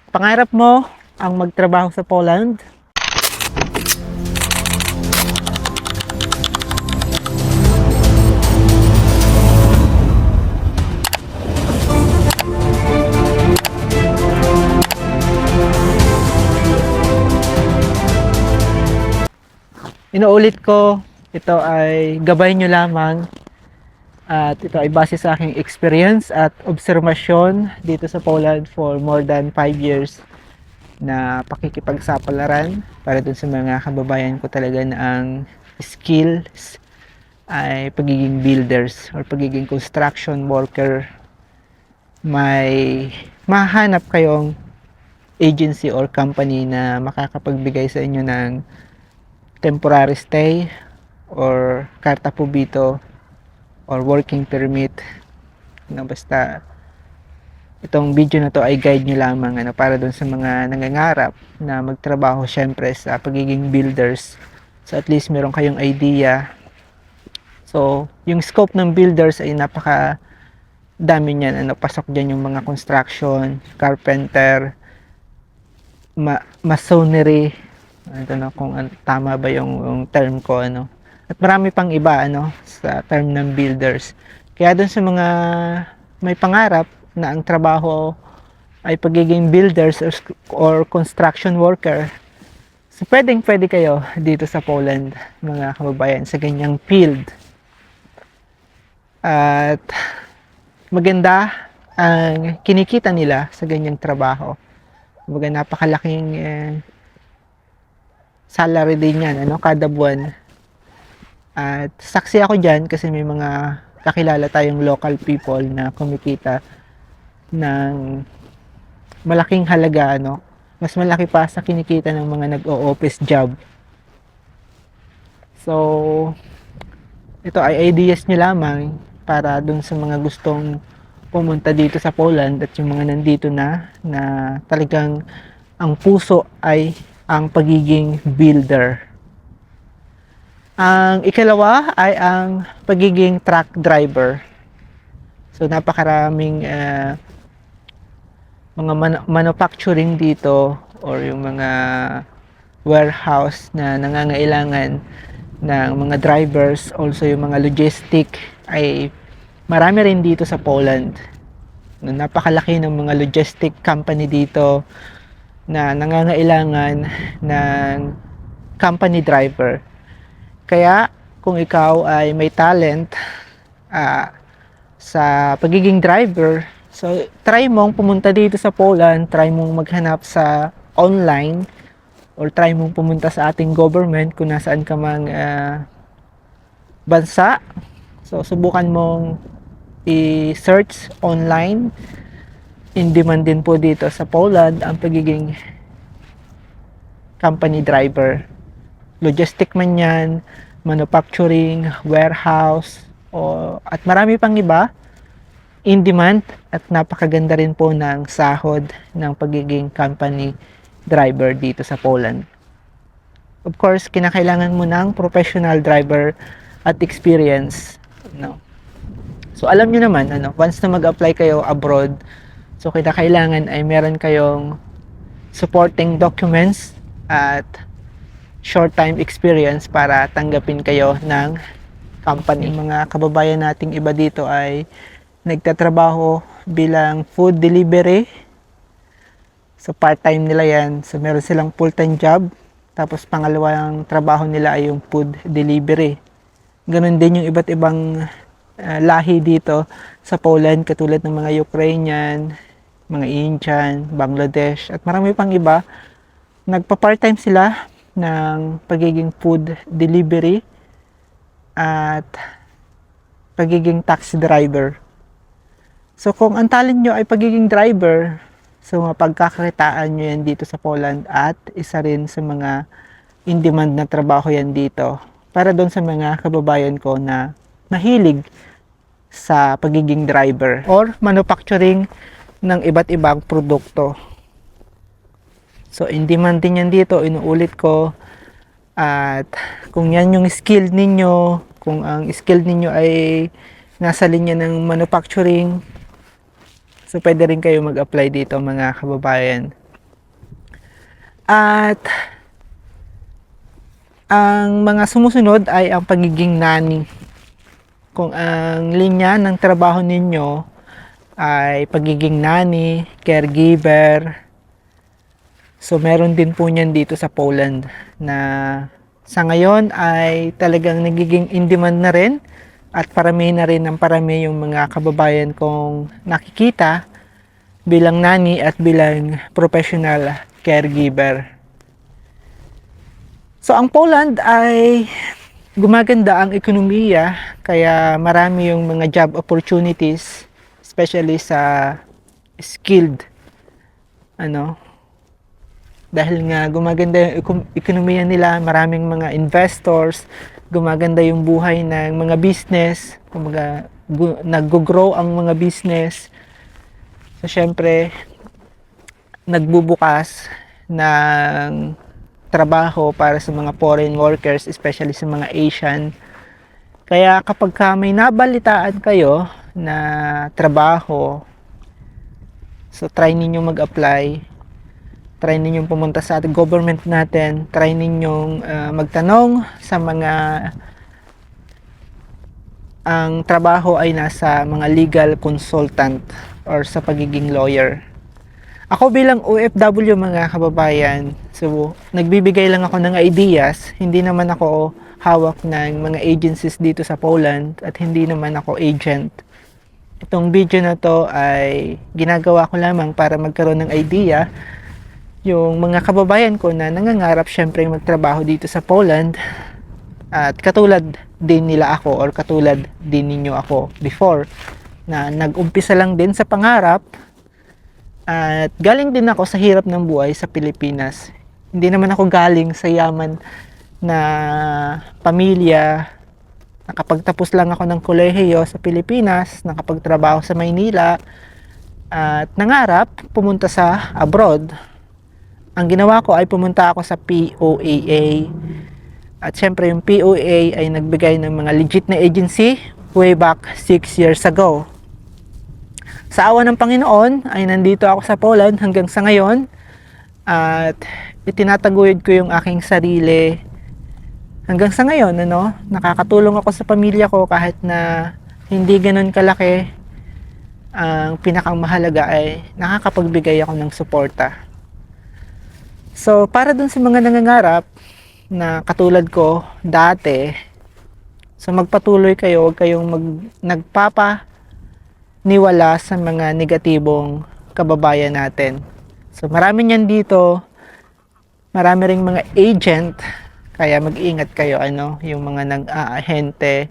Pangarap mo ang magtrabaho sa Poland? Inuulit ko, ito ay gabay nyo lamang at ito ay base sa aking experience at observasyon dito sa Poland for more than 5 years na pakikipagsapalaran para dun sa mga kababayan ko talaga na ang skills ay pagiging builders or pagiging construction worker. May mahanap kayong agency or company na makakapagbigay sa inyo ng temporary stay or karta pobito or working permit na basta itong video na to ay guide nyo lamang para dun sa mga nangangarap na magtrabaho syempre sa pagiging builders, so at least meron kayong idea. So yung scope ng builders ay napaka dami niyan, pasok dyan yung mga construction, carpenter, masonry, kung tama ba yung term ko, at marami pang iba sa term ng builders. Kaya dun sa mga may pangarap na ang trabaho ay pagiging builders or construction worker, so pwede kayo dito sa Poland, mga kababayan, sa ganyang field. At maganda ang kinikita nila sa ganyang trabaho. Napakalaking salary din yan, kada buwan. At saksi ako dyan kasi may mga kakilala tayong local people na kumikita ng malaking halaga, mas malaki pa sa kinikita ng mga nag-o-office job. So ito ay ideas nyo lamang para dun sa mga gustong pumunta dito sa Poland at yung mga nandito na talagang ang puso ay ang pagiging builder. Ang ikalawa ay ang pagiging truck driver. So napakaraming mga manufacturing dito or yung mga warehouse na nangangailangan ng mga drivers, also yung mga logistic ay marami rin dito sa Poland. Napakalaki ng mga logistic company dito na nangangailangan ng company driver. Kaya kung ikaw ay may talent sa pagiging driver, so try mong pumunta dito sa Poland, try mong maghanap sa online or try mong pumunta sa ating government kung nasaan ka mang bansa. So subukan mong i-search online. In demand din po dito sa Poland ang pagiging company driver. Logistic man yan, manufacturing, warehouse, at marami pang iba. In demand at napakaganda rin po ng sahod ng pagiging company driver dito sa Poland. Of course, kinakailangan mo ng professional driver at experience. So alam nyo naman, once na mag-apply kayo abroad, so kinakailangan ay meron kayong supporting documents at short time experience para tanggapin kayo ng company. Mga kababayan nating iba dito ay nagtatrabaho bilang food delivery. So part-time nila yan. So meron silang full-time job. Tapos pangalawang trabaho nila ay yung food delivery. Ganon din yung iba't ibang lahi dito sa Poland, katulad ng mga Ukrainian, mga Indian, Bangladesh, at marami pang iba. Nagpa-part-time sila ng pagiging food delivery at pagiging taxi driver. So kung ang talent nyo ay pagiging driver, so mapagkakakitaan nyo yan dito sa Poland at isa rin sa mga in-demand na trabaho yan dito para doon sa mga kababayan ko na mahilig sa pagiging driver or manufacturing ng iba't ibang produkto. So in demand din yan dito, inuulit ko. At kung yan yung skill ninyo, kung ang skill ninyo ay nasa linya ng manufacturing, so pwede rin kayo mag-apply dito, mga kababayan. At ang mga sumusunod ay ang pagiging nanny. Kung ang linya ng trabaho ninyo ay pagiging nanny, caregiver, so meron din po niyan dito sa Poland na sa ngayon ay talagang nagiging in demand na rin at parami na rin ng parami yung mga kababayan kong nakikita bilang nanny at bilang professional caregiver. So ang Poland ay gumaganda ang ekonomiya, kaya marami yung mga job opportunities, especially sa skilled dahil nga gumaganda yung ekonomiya nila, maraming mga investors, gumaganda yung buhay ng mga business, kumbaga nag-grow ang mga business. So syempre nagbubukas ng trabaho para sa mga foreign workers, especially sa mga Asian. Kaya kapag may nabalitaan kayo na trabaho, so try ninyong mag-apply, try ninyong pumunta sa ating government natin, try ninyong magtanong sa mga ang trabaho ay nasa mga legal consultant or sa pagiging lawyer. Ako bilang OFW mga kababayan, so nagbibigay lang ako ng ideas, hindi naman ako hawak ng mga agencies dito sa Poland at hindi naman ako agent. Itong video na to ay ginagawa ko lamang para magkaroon ng idea yung mga kababayan ko na nangangarap syempre magtrabaho dito sa Poland at katulad din nila ako or katulad din ninyo ako before na nag-umpisa lang din sa pangarap. At galing din ako sa hirap ng buhay sa Pilipinas. Hindi naman ako galing sa yaman na pamilya. Nakapagtapos lang ako ng kolehiyo sa Pilipinas, nakapagtrabaho sa Maynila, at nangarap pumunta sa abroad. Ang ginawa ko ay pumunta ako sa POAA. At syempre yung POAA ay nagbigay ng mga legit na agency way back 6 years ago. Sa awa ng Panginoon ay nandito ako sa Poland hanggang sa ngayon at itinataguyod ko yung aking sarili hanggang sa ngayon. Nakakatulong ako sa pamilya ko kahit na hindi ganun kalaki. Ang pinakamahalaga ay nakakapagbigay ako ng suporta. So para dun sa mga nangangarap na katulad ko dati, so magpatuloy kayo, huwag kayong nagpapaniwala sa mga negatibong kababayan natin. So marami niyan dito, marami ring mga agent, kaya mag-ingat kayo yung mga nag-aahente,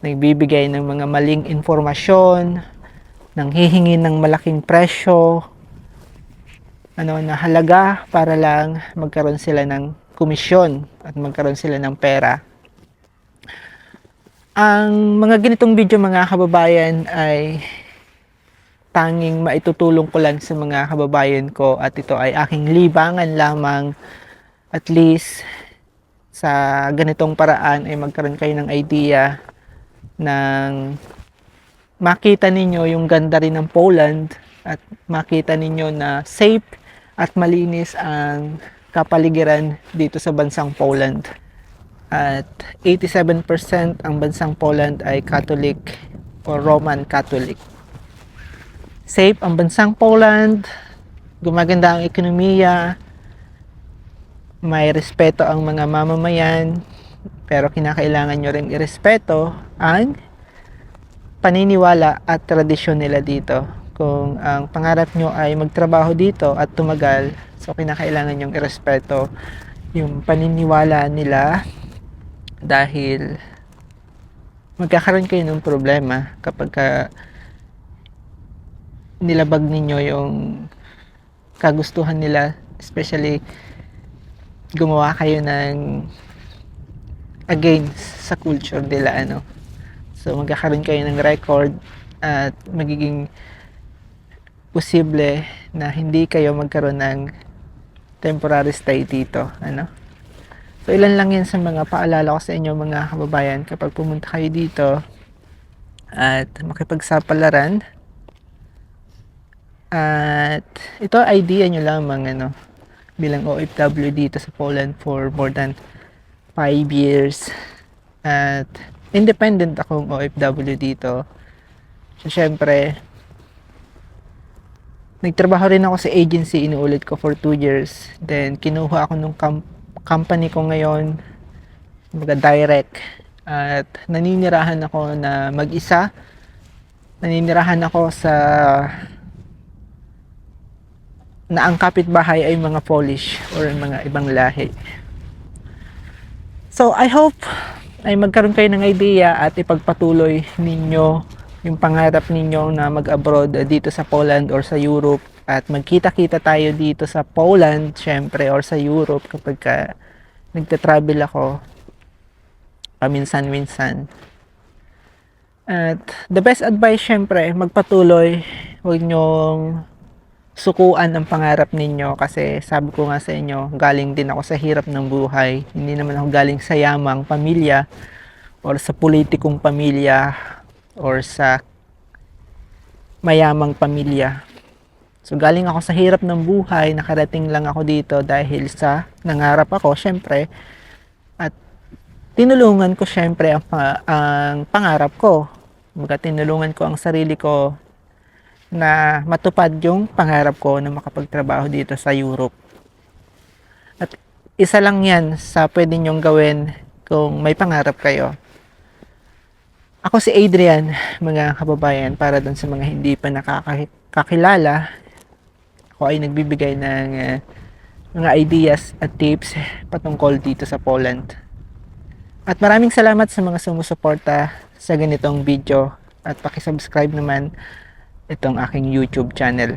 nagbibigay ng mga maling informasyon, nanghihingi ng malaking presyo, na halaga para lang magkaroon sila ng komisyon at magkaroon sila ng pera. Ang mga ganitong video mga kababayan ay tanging maitutulong ko lang sa mga kababayan ko at ito ay aking libangan lamang, at least sa ganitong paraan ay magkaroon kayo ng idea ng makita ninyo yung ganda rin ng Poland at makita ninyo na safe at malinis ang kapaligiran dito sa bansang Poland. At 87% ang bansang Poland ay Catholic o Roman Catholic. Safe ang bansang Poland, gumaganda ang ekonomiya, may respeto ang mga mamamayan, pero kinakailangan nyo ring irespeto ang paniniwala at tradisyon nila dito. Kung ang pangarap nyo ay magtrabaho dito at tumagal, so kinakailangan nyong irespeto yung paniniwala nila, dahil magkakaroon kayo ng problema kapag nilabag ninyo yung kagustuhan nila, especially gumawa kayo ng against sa culture nila. So magkakaroon kayo ng record at magiging posible na hindi kayo magkaroon ng temporary stay dito. So ilan lang yan sa mga paalala ko sa inyo mga kababayan kapag pumunta kayo dito at makipagsapalaran. At ito idea nyo lamang bilang OFW dito sa Poland for more than 5 years. At independent akong OFW dito. So, syempre, nagtrabaho rin ako sa agency, inuulit ko for 2 years. Then, kinuha ako nung company ko ngayon, mga direct. At naninirahan ako na mag-isa. Naninirahan ako sa na ang kapitbahay ay mga Polish or mga ibang lahi. So, I hope ay magkaroon kayo ng idea at ipagpatuloy ninyo yung pangarap ninyo na mag-abroad dito sa Poland or sa Europe, at magkita-kita tayo dito sa Poland syempre or sa Europe kapag nagta-travel ako paminsan-minsan. At the best advice syempre, magpatuloy, huwag nyong sukuan ang pangarap ninyo, kasi sabi ko nga sa inyo, galing din ako sa hirap ng buhay. Hindi naman ako galing sa yamang pamilya or sa politikong pamilya or sa mayamang pamilya. So galing ako sa hirap ng buhay, nakarating lang ako dito dahil sa nangarap ako syempre, at tinulungan ko syempre ang pangarap ko. Tinulungan ko ang sarili ko na matupad yung pangarap ko na makapagtrabaho dito sa Europe. At isa lang yan sa pwede nyong gawin kung may pangarap kayo. Ako si Adrian, mga kababayan, para dun sa mga hindi pa nakakilala. Ako ay nagbibigay ng mga ideas at tips patungkol dito sa Poland. At maraming salamat sa mga sumusuporta sa ganitong video, at paki-subscribe naman itong aking YouTube channel.